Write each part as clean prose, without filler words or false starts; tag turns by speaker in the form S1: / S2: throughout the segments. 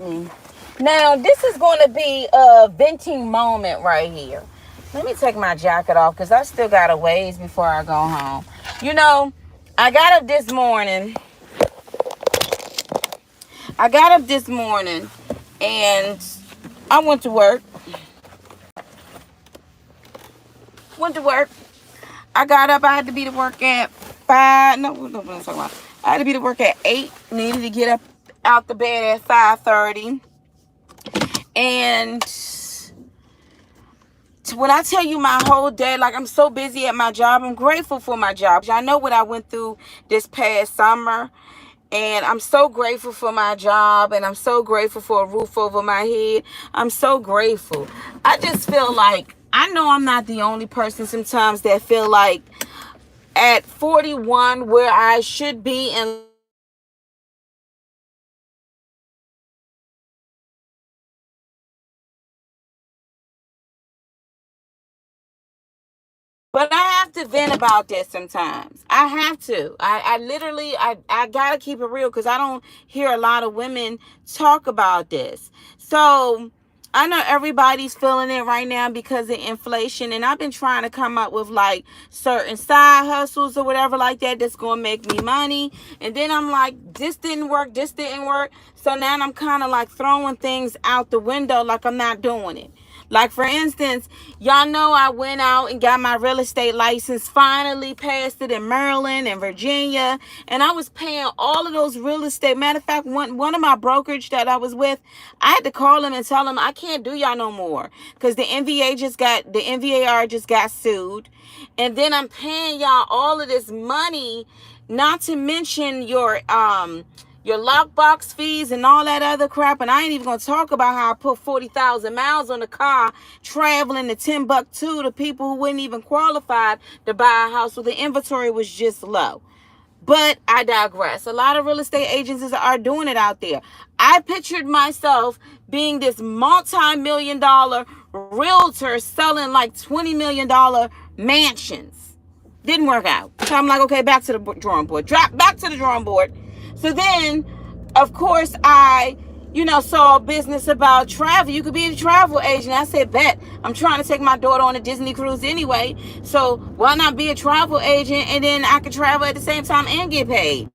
S1: Now, this is going to be a venting moment right here. Let me take my jacket off because I still got a ways before I go home. You know, I got up this morning. I got up this morning and I went to work. Went to work. I got up. I had to be to work at 5. No, what am I talking about? I had to be to work at 8. Needed to get up out the bed at 5:30. And when I tell you my whole day, like I'm so busy at my job, I'm grateful for my job. I know what I went through this past summer. And I'm so grateful for my job. And I'm so grateful for a roof over my head. I'm so grateful. I just feel like, I know I'm not the only person sometimes that feel like at 41 where I should be in life, but I have to vent about this sometimes. I have to. I literally, I got to keep it real because I don't hear a lot of women talk about this. So I know everybody's feeling it right now because of inflation. And I've been trying to come up with like certain side hustles or whatever like that that's going to make me money. And then I'm like, this didn't work. This didn't work. So now I'm kind of like throwing things out the window like I'm not doing it. Like, for instance, y'all know I went out and got my real estate license, finally passed it in Maryland and Virginia. And I was paying all of those real estate. Matter of fact, one of my brokerage that I was with, I had to call him and tell him I can't do y'all no more. Because the NVAR just got sued. And then I'm paying y'all all of this money, not to mention your lockbox fees and all that other crap. And I ain't even gonna talk about how I put 40,000 miles on the car traveling to Timbuktu to people who wouldn't even qualify to buy a house, so the inventory was just low. But I digress. A lot of real estate agencies are doing it out there. I pictured myself being this multi-million-dollar realtor selling like $20 million mansions. Didn't work out. So I'm like, okay, back to the drawing board. Back to the drawing board. So then, of course, I, saw a business about travel. You could be a travel agent. I said, bet. I'm trying to take my daughter on a Disney cruise anyway. So why not be a travel agent and then I could travel at the same time and get paid?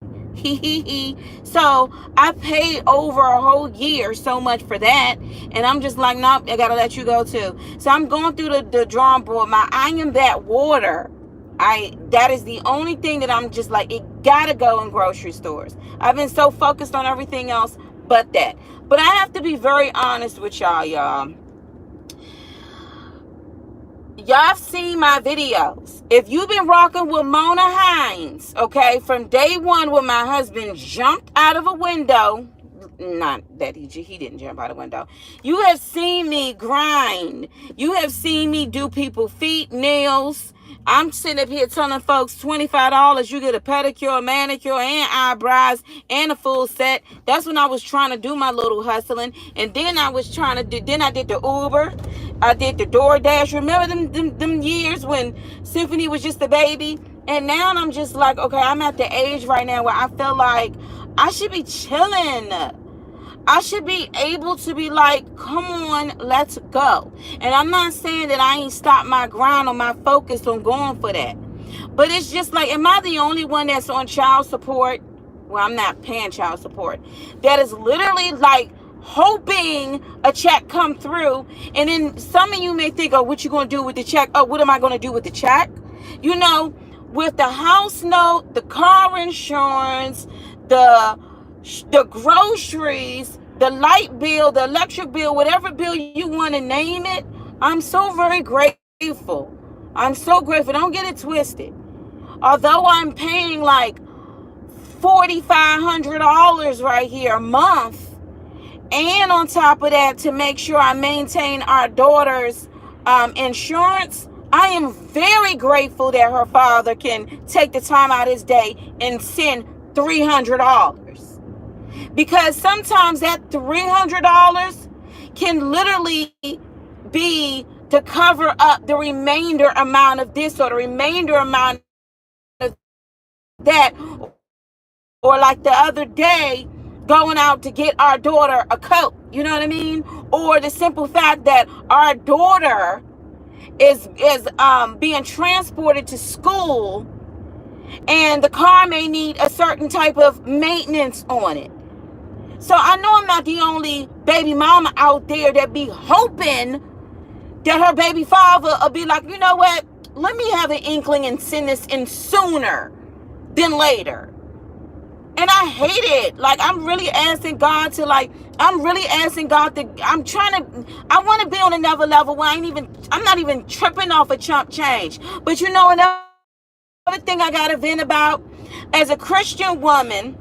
S1: So I paid over a whole year so much for that. And I'm just like, nope, I got to let you go too. So I'm going through the drawing board. I am that water. That is the only thing that I'm just like, it gotta go in grocery stores. I've been so focused on everything else but that. But I have to be very honest with y'all. Y'all have seen my videos. If you've been rocking with Mona Hines, okay, from day one when my husband jumped out of a window, not that he didn't jump out a window. You have seen me grind. You have seen me do people feet, nails. I'm sitting up here telling folks $25, you get a pedicure, manicure, and eyebrows, and a full set. That's when I was trying to do my little hustling. And then I was trying to do, then I did the Uber. I did the DoorDash. Remember them years when Symphony was just a baby? And now I'm just like, okay, I'm at the age right now where I feel like I should be chilling. I should be able to be like, come on, let's go. And I'm not saying that I ain't stopped my grind or my focus on going for that. But it's just like, am I the only one that's on child support? Well, I'm not paying child support. That is literally like hoping a check come through. And then some of you may think, oh, what you going to do with the check? Oh, what am I going to do with the check? With the house note, the car insurance, the groceries, the light bill, the electric bill, whatever bill you want to name it, I'm so very grateful. I'm so grateful. Don't get it twisted. Although I'm paying like $4,500 right here a month, and on top of that, to make sure I maintain our daughter's insurance, I am very grateful that her father can take the time out of his day and send $300. Because sometimes that $300 can literally be to cover up the remainder amount of this or the remainder amount of that. Or like the other day, going out to get our daughter a coat, you know what I mean? Or the simple fact that our daughter is being transported to school, and the car may need a certain type of maintenance on it. So I know I'm not the only baby mama out there that be hoping that her baby father will be like, you know what, let me have an inkling and send this in sooner than later. And I hate it. Like, I'm really asking God to, I want to be on another level where I'm not even tripping off a chump change. But you know, another thing I got to vent about, as a Christian woman,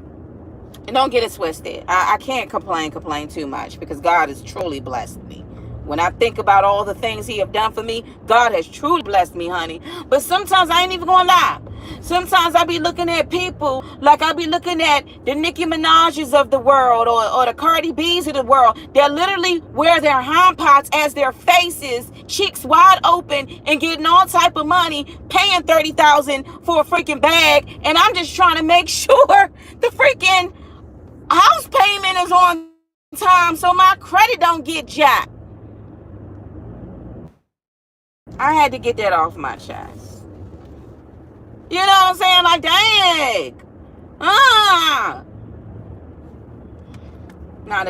S1: and don't get it twisted, I can't complain too much, because God has truly blessed me. When I think about all the things he have done for me, God has truly blessed me, honey. But sometimes I ain't even gonna lie. Sometimes I be looking at people like I be looking at the Nicki Minaj's of the world, or the Cardi B's of the world, that literally wear their hind parts as their faces, cheeks wide open, and getting all type of money, paying $30,000 for a freaking bag. And I'm just trying to make sure the freaking house payment is on time so my credit don't get jacked. I had to get that off my chest. You know what I'm saying? Like, dang. Now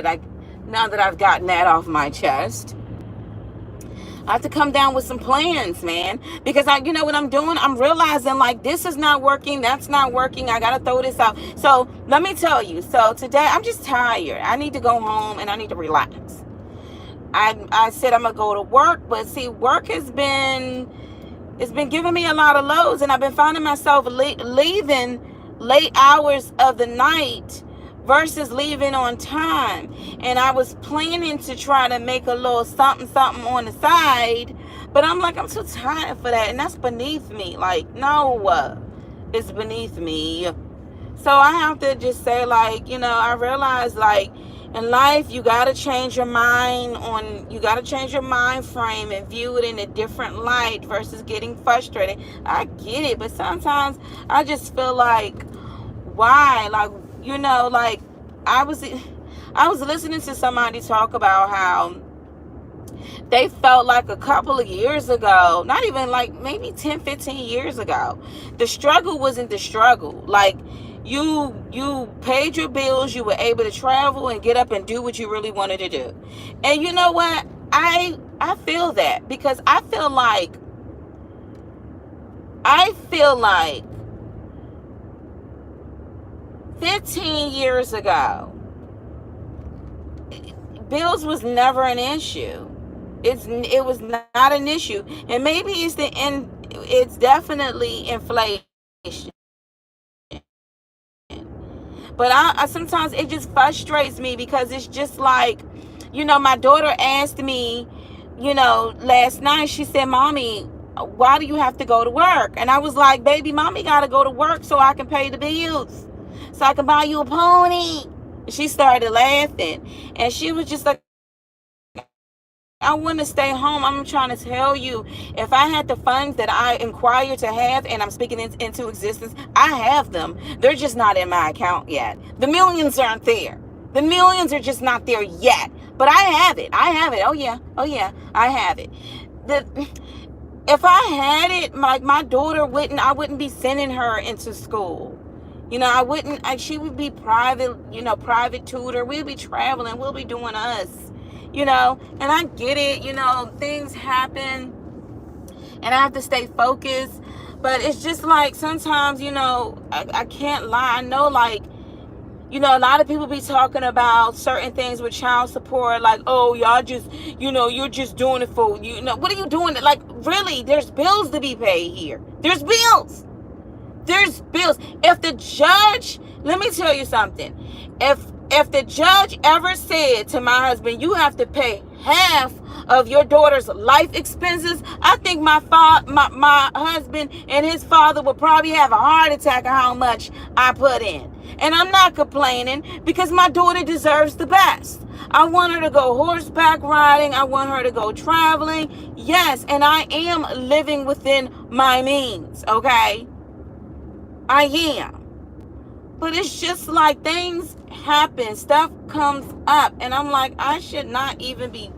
S1: that I've gotten that off my chest, I have to come down with some plans, man. Because you know what I'm doing? I'm realizing, like, this is not working, that's not working. I gotta throw this out. So let me tell you. So today I'm just tired. I need to go home and I need to relax. I said I'm gonna go to work, but see, work it's been giving me a lot of loads, and I've been finding myself leaving late hours of the night versus leaving on time. And I was planning to try to make a little something on the side, but I'm like, I'm too tired for that, and that's beneath me. Like, no, it's beneath me. So I have to just say, like, you know, I realize, like, in life, you got to change your mind frame and view it in a different light versus getting frustrated. I get it, but sometimes I just feel like, why? Like, you know, like, I was listening to somebody talk about how they felt like a couple of years ago, not even like maybe 10, 15 years ago, the struggle wasn't the struggle. Like, you paid your bills, you were able to travel and get up and do what you really wanted to do. And you know what? I feel that, because I feel like 15 years ago, bills was never an issue. It was not an issue. And maybe it's definitely inflation. But I sometimes it just frustrates me, because it's just like, you know, my daughter asked me, you know, last night, she said, Mommy, why do you have to go to work? And I was like, baby, Mommy got to go to work so I can pay the bills, so I can buy you a pony. She started laughing, and she was just like, I want to stay home. I'm trying to tell you, if I had the funds that I inquired to have, and I'm speaking into existence, I have them. They're just not in my account yet. The millions aren't there. The millions are just not there yet. But I have it. Oh yeah, I have it. If I had it, my daughter I wouldn't be sending her into school. You know, she would be private tutor. We'll be traveling. We'll be doing us. You know, and I get it, you know, things happen and I have to stay focused. But it's just like, sometimes, you know, I can't lie. I know, like, you know, a lot of people be talking about certain things with child support, like, oh, y'all just, you know, you're just doing it for, you know, what are you doing? Like, really, there's bills to be paid here. There's bills. If the judge, let me tell you something. If the judge ever said to my husband, you have to pay half of your daughter's life expenses, I think my husband and his father would probably have a heart attack of how much I put in. And I'm not complaining, because my daughter deserves the best. I want her to go horseback riding. I want her to go traveling. Yes, and I am living within my means, okay? I am. But it's just like, things happens, stuff comes up, and I'm like, I should not even be.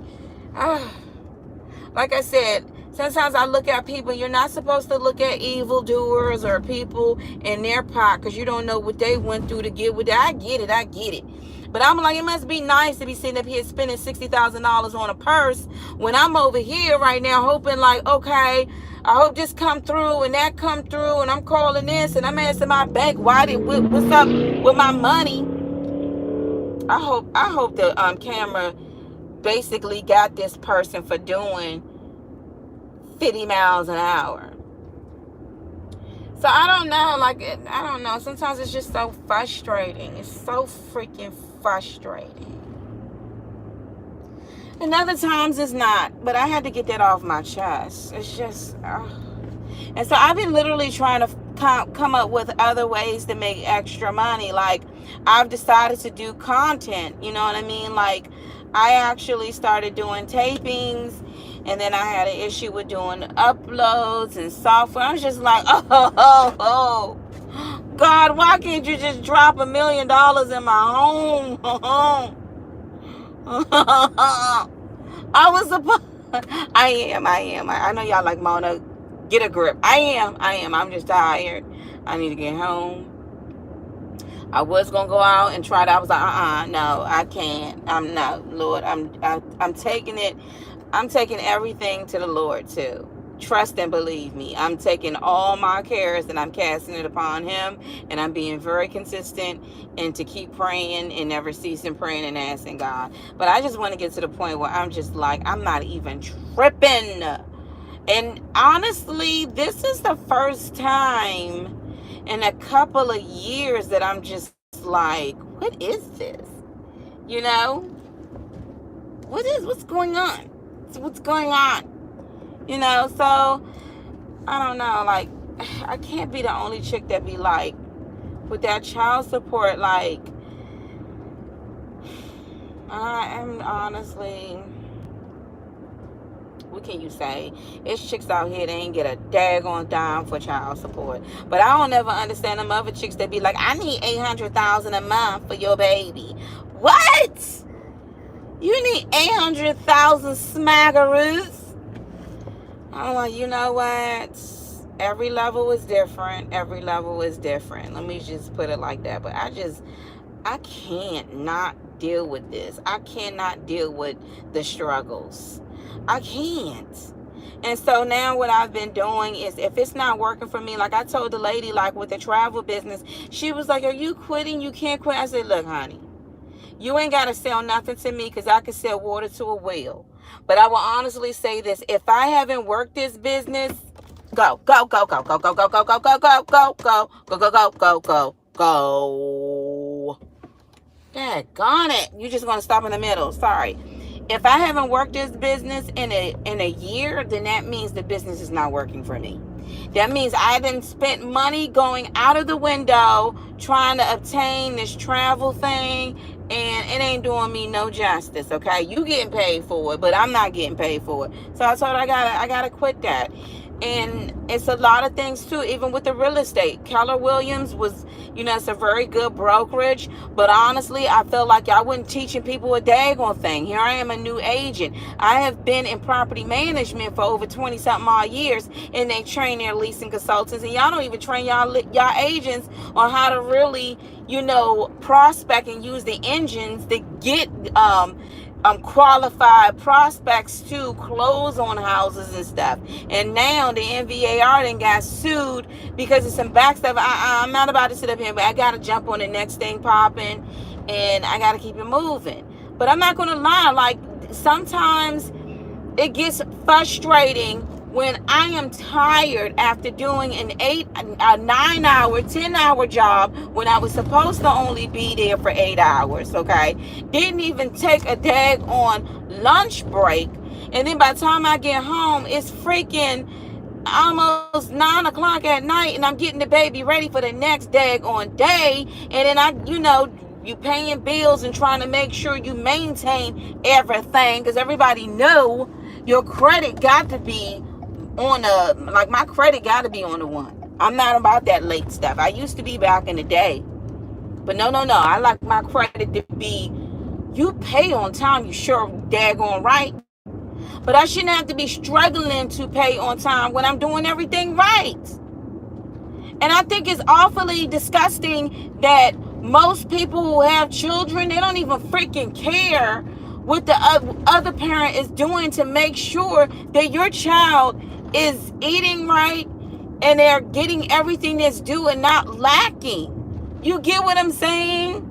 S1: Like I said, sometimes I look at people. You're not supposed to look at evildoers or people in their pot, because you don't know what they went through to get with it. I get it. But I'm like, it must be nice to be sitting up here spending $60,000 on a purse when I'm over here right now hoping like, okay, I hope this come through and that come through, and I'm calling this and I'm asking my bank, what's up with my money? I hope the camera basically got this person for doing 50 miles an hour. So I don't know, I don't know. Sometimes it's just so frustrating. It's so freaking frustrating. And other times it's not. But I had to get that off my chest. It's just, And so I've been literally trying to come up with other ways to make extra money. Like, I've decided to do content, you know what I mean? Like, I actually started doing tapings, and then I had an issue with doing uploads and software. I was just like, oh, God, why can't you just drop $1 million in my home? I was supposed. I am. I know y'all like, Mona, get a grip. I am. I'm just tired. I need to get home. I was gonna go out and try it. I was like, no, I can't. I'm not, Lord. I'm taking it. I'm taking everything to the Lord too. Trust and believe me. I'm taking all my cares and I'm casting it upon Him, and I'm being very consistent and to keep praying and never ceasing praying and asking God. But I just want to get to the point where I'm just like, I'm not even tripping. And honestly, this is the first time in a couple of years that I'm just like, what is this? You know? What's going on? What's going on? You know, so I don't know, like, I can't be the only chick that be like, with that child support, like, I am honestly, what can you say? It's chicks out here that ain't get a daggone dime for child support. But I don't ever understand them other chicks that be like, I need $800,000 a month for your baby. What? You need 800,000 smackaroos? I'm like, you know what? Every level is different. Let me just put it like that. But I can't not deal with this. I cannot deal with the struggles. I can't. And so now what I've been doing is, if it's not working for me, like I told the lady, like with the travel business, she was like, are you quitting? You can't quit. I said, look, honey, you ain't got to sell nothing to me, because I can sell water to a well. But I will honestly say this. If I haven't worked this business, go. Daggone it. You just going to stop in the middle. Sorry. If I haven't worked this business in a year, then that means the business is not working for me. That means I done spent money going out of the window trying to obtain this travel thing, and it ain't doing me no justice, okay? You getting paid for it, but I'm not getting paid for it. So I told her I gotta quit that. And it's a lot of things too, even with the real estate. Keller Williams was, it's a very good brokerage, but honestly, I felt like I wasn't teaching people a daggone thing. Here I am, a new agent. I have been in property management for over 20 something odd years, and they train their leasing consultants, and y'all don't even train y'all agents on how to really, prospect and use the engines to get qualified prospects to close on houses and stuff. And now the NVAR then got sued because of some back stuff. I'm not about to sit up here, but I gotta jump on the next thing popping, and I gotta keep it moving. But I'm not gonna lie, like, sometimes it gets frustrating when I am tired after doing a 9-hour, 10-hour job when I was supposed to only be there for 8 hours, okay? Didn't even take a daggone lunch break. And then by the time I get home, it's freaking almost 9 o'clock at night, and I'm getting the baby ready for the next daggone day. And then you paying bills and trying to make sure you maintain everything, because everybody know your credit got to be my credit got to be on the one. I'm not about that late stuff. I used to be back in the day. But no, I like my credit to be, you pay on time, you sure daggone right. But I shouldn't have to be struggling to pay on time when I'm doing everything right. And I think it's awfully disgusting that most people who have children, they don't even freaking care what the other parent is doing to make sure that your child is eating right and they're getting everything that's due and not lacking. You get what I'm saying?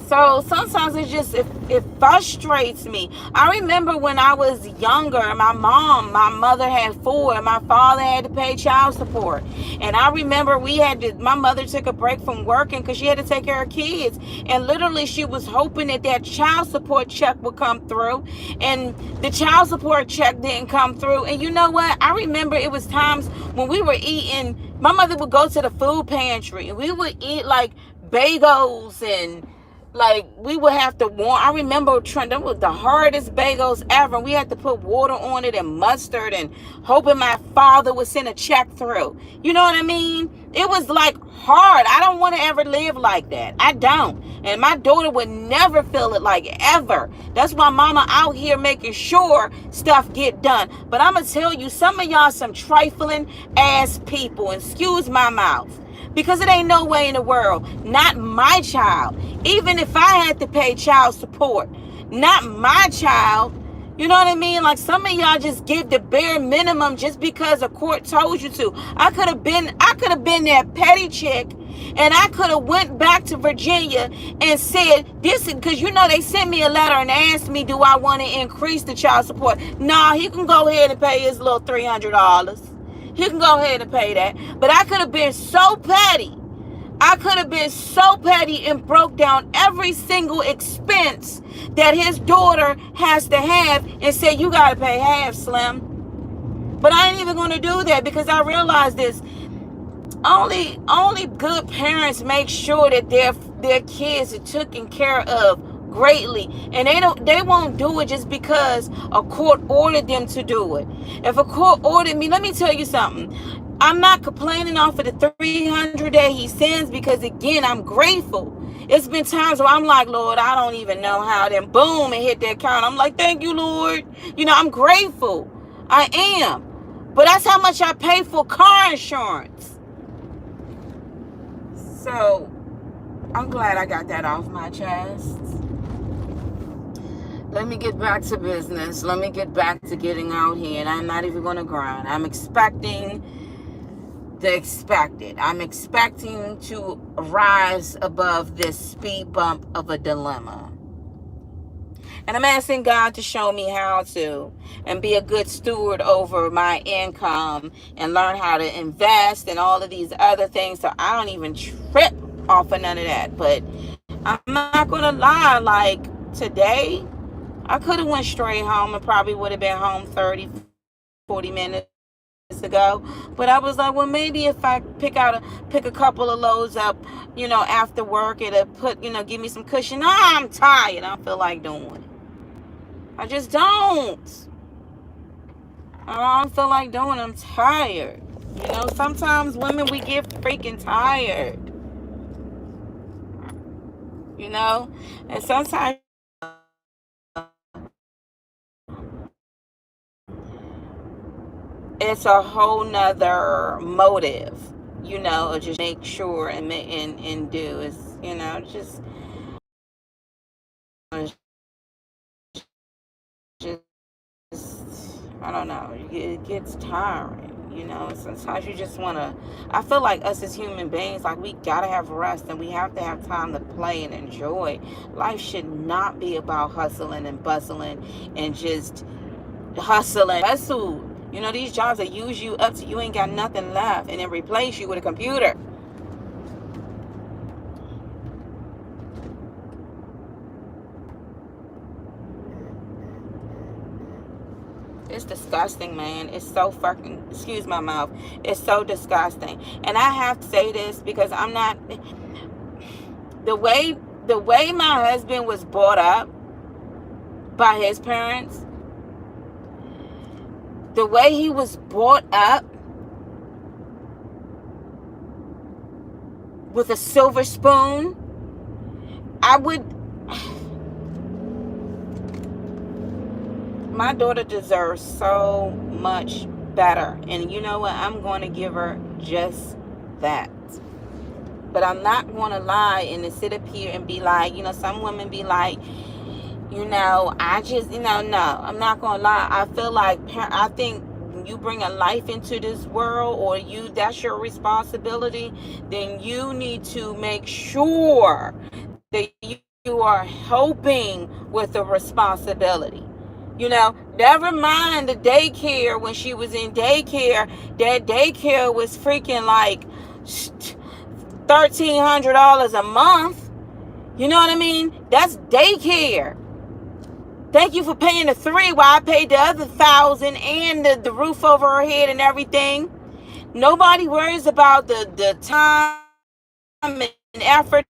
S1: So sometimes it frustrates me. I remember when I was younger, my mother had 4, and my father had to pay child support. And I remember my mother took a break from working because she had to take care of kids. And literally she was hoping that child support check would come through. And the child support check didn't come through. And you know what? I remember it was times when we were eating, my mother would go to the food pantry and we would eat like bagels and like we would have to warm. I remember that was the hardest bagels ever. We had to put water on it and mustard and hoping my father would send a check through. You know what I mean? It was like hard. I don't want to ever live like that. I don't. And my daughter would never feel it like ever. That's why mama out here making sure stuff get done. But I'm going to tell you, some of y'all some trifling ass people. Excuse my mouth. Because it ain't no way in the world, not my child, even if I had to pay child support, not my child, you know what I mean? Like some of y'all just give the bare minimum just because a court told you to. I could have been that petty chick, and I could have went back to Virginia and said this, because you know they sent me a letter and asked me, do I want to increase the child support? Nah, he can go ahead and pay his little $300. He can go ahead and pay that. But I could have been so petty. And broke down every single expense that his daughter has to have and said, you got to pay half, Slim. But I ain't even going to do that because I realized this. Only good parents make sure that their kids are taken care of greatly, and they won't do it just because a court ordered them to do it. If a court ordered me, let me tell you something, I'm not complaining off of the 300 that he sends, because again, I'm grateful. It's been times where I'm like, Lord, I don't even know how, then boom, it hit that account. I'm like, thank you, Lord. You know, I'm grateful. I am. But that's how much I pay for car insurance. So I'm glad I got that off my chest. Let me get back to business. Let me get back to getting out here. And I'm not even going to grind. I'm expecting the expected. I'm expecting to rise above this speed bump of a dilemma. And I'm asking God to show me how to, and be a good steward over my income, and learn how to invest and all of these other things, so I don't even trip off of none of that. But I'm not going to lie, like today, I could have went straight home and probably would have been home 30, 40 minutes ago. But I was like, well, maybe if I pick a couple of loads up, after work, it'll give me some cushion. I'm tired. I don't feel like doing it. I just don't. I don't feel like doing it. I'm tired. Sometimes women, we get freaking tired. And sometimes it's a whole nother motive, just make sure and do is, just I don't know, it gets tiring. Sometimes you just want to, I feel like us as human beings, like we gotta have rest, and we have to have time to play and enjoy. Life should not be about hustling and bustling and just hustling. Hustle. These jobs that use you up to you ain't got nothing left, and then replace you with a computer. It's disgusting, man. It's so fucking, excuse my mouth, it's so disgusting. And I have to say this because I'm not, the way my husband was brought up by his parents, the way he was brought up, with a silver spoon. I would. My daughter deserves so much better. And you know what? I'm going to give her just that. But I'm not going to lie and sit up here and be like, some women be like, I just, no, I'm not going to lie. I feel like, I think when you bring a life into this world, or that's your responsibility, then you need to make sure that you are helping with the responsibility. Never mind the daycare. When she was in daycare, that daycare was freaking like $1,300 a month. You know what I mean? That's daycare. Thank you for paying the three while I paid the other 1,000 and the roof over her head and everything. Nobody worries about the time and effort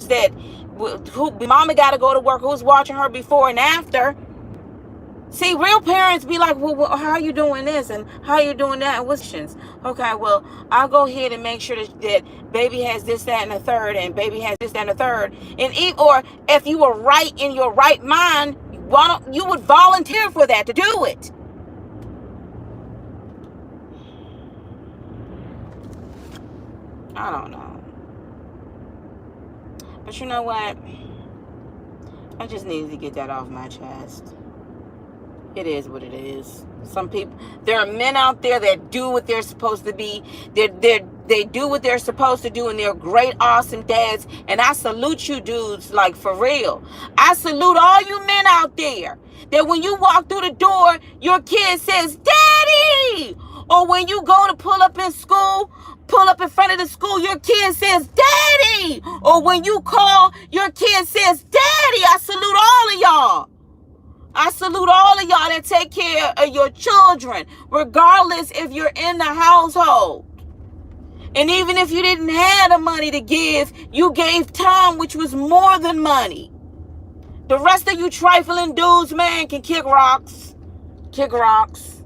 S1: that who mama got to go to work, who's watching her before and after. See, real parents be like, well, how you doing this and how you doing that? And what's questions? Okay, well, I'll go ahead and make sure that baby has this, that, and the third, and baby has this, that, and the third. Or if you were right in your right mind, why don't you would volunteer for that to do it? I don't know. But you know what? I just needed to get that off my chest. It is what it is. Some people, there are men out there that do what they're supposed to be. They do what they're supposed to do, and they're great, awesome dads. And I salute you dudes, like for real. I salute all you men out there that when you walk through the door, your kid says, "Daddy!" Or when you go to pull up in school, pull up in front of the school, your kid says, "Daddy!" Or when you call, your kid says, "Daddy!" I salute all of y'all. I salute all of y'all that take care of your children, regardless if you're in the household. And even if you didn't have the money to give, you gave time, which was more than money. The rest of you trifling dudes, man, can kick rocks, kick rocks,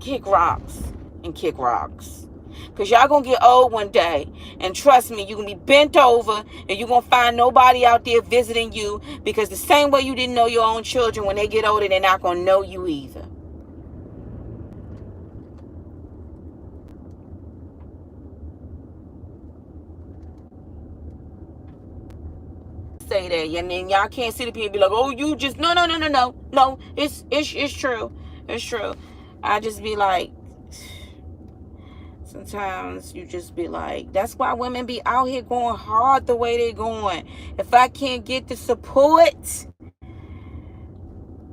S1: kick rocks, and kick rocks. Because y'all going to get old one day. And trust me, you're going to be bent over and you're going to find nobody out there visiting you, because the same way you didn't know your own children, when they get older, they're not going to know you either. Say that. And then y'all can't sit up here and be like, oh, you just, no. No, it's true. It's true. I just be like, sometimes you just be like, that's why women be out here going hard the way they going. If I can't get the support,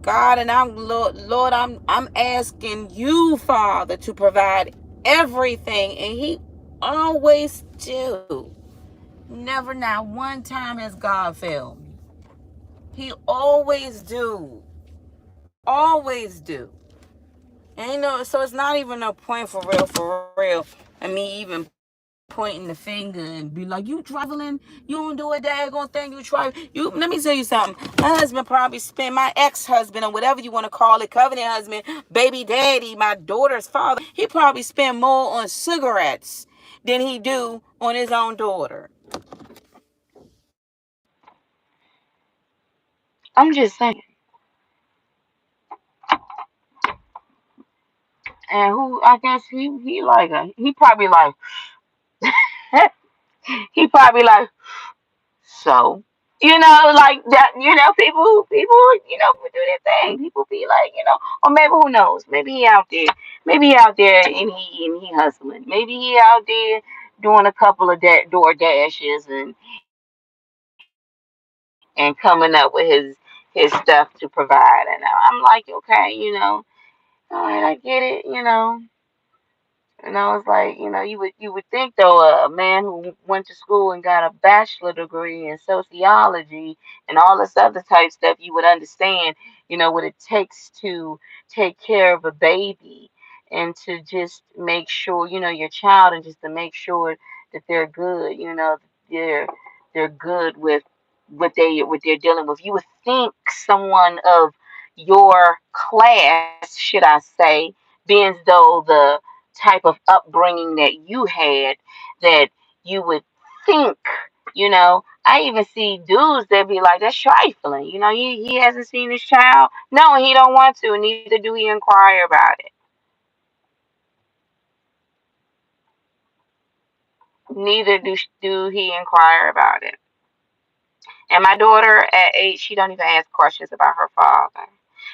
S1: God, and I'm Lord, I'm asking you, Father, to provide everything, and He always do. Never, not one time has God failed me. He always do, always do. And so it's not even a point for real. I mean, even pointing the finger and be like, you traveling, you don't do a daggone thing, you try. Let me tell you something. My husband probably spent, my ex-husband, or whatever you want to call it, covenant husband, baby daddy, my daughter's father, he probably spent more on cigarettes than he do on his own daughter. I'm just saying. And who, I guess he probably like, he probably like, so, like that, people, do their thing. People be like, or maybe who knows? Maybe he out there and he hustling. Maybe he out there doing a couple of door dashes and coming up with his stuff to provide. And I'm like, okay, all right, I get it. It's like, you would think though, a man who went to school and got a bachelor degree in sociology and all this other type stuff, you would understand, what it takes to take care of a baby and to just make sure, your child, and just to make sure that they're good, they're they're good with what they're dealing with. You would think someone of your class, should I say, being as though the type of upbringing that you had, that you would think, I even see dudes that be like, that's trifling. He hasn't seen his child. No, he don't want to. Neither do he inquire about it. Neither do he inquire about it. And my daughter at 8, she don't even ask questions about her father.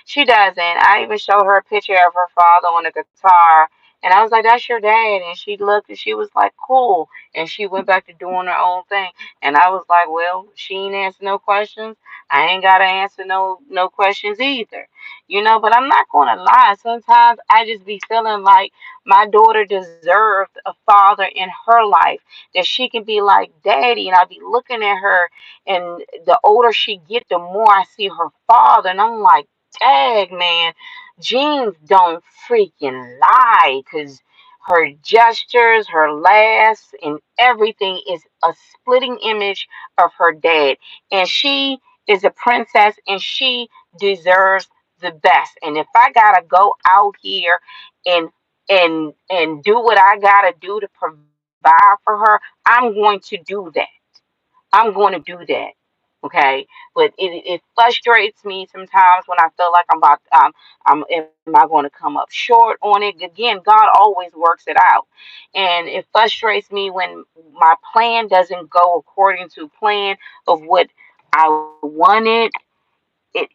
S1: She doesn't. I even show her a picture of her father on the guitar, and I was like, "That's your dad." And she looked, and she was like, "Cool." And she went back to doing her own thing. And I was like, "Well, she ain't answer no questions. I ain't gotta answer no questions either." But I'm not gonna lie. Sometimes I just be feeling like my daughter deserved a father in her life that she can be like, "Daddy," and I be looking at her, and the older she get, the more I see her father, and I'm like, dang, man, genes don't freaking lie, because her gestures, her laughs, and everything is a splitting image of her dad. And she is a princess, and she deserves the best. And if I gotta go out here and and do what I gotta do to provide for her, I'm going to do that. I'm going to do that. Okay, but it frustrates me sometimes when I feel like am I going to come up short on it? Again, God always works it out, and it frustrates me when my plan doesn't go according to plan of what I wanted. It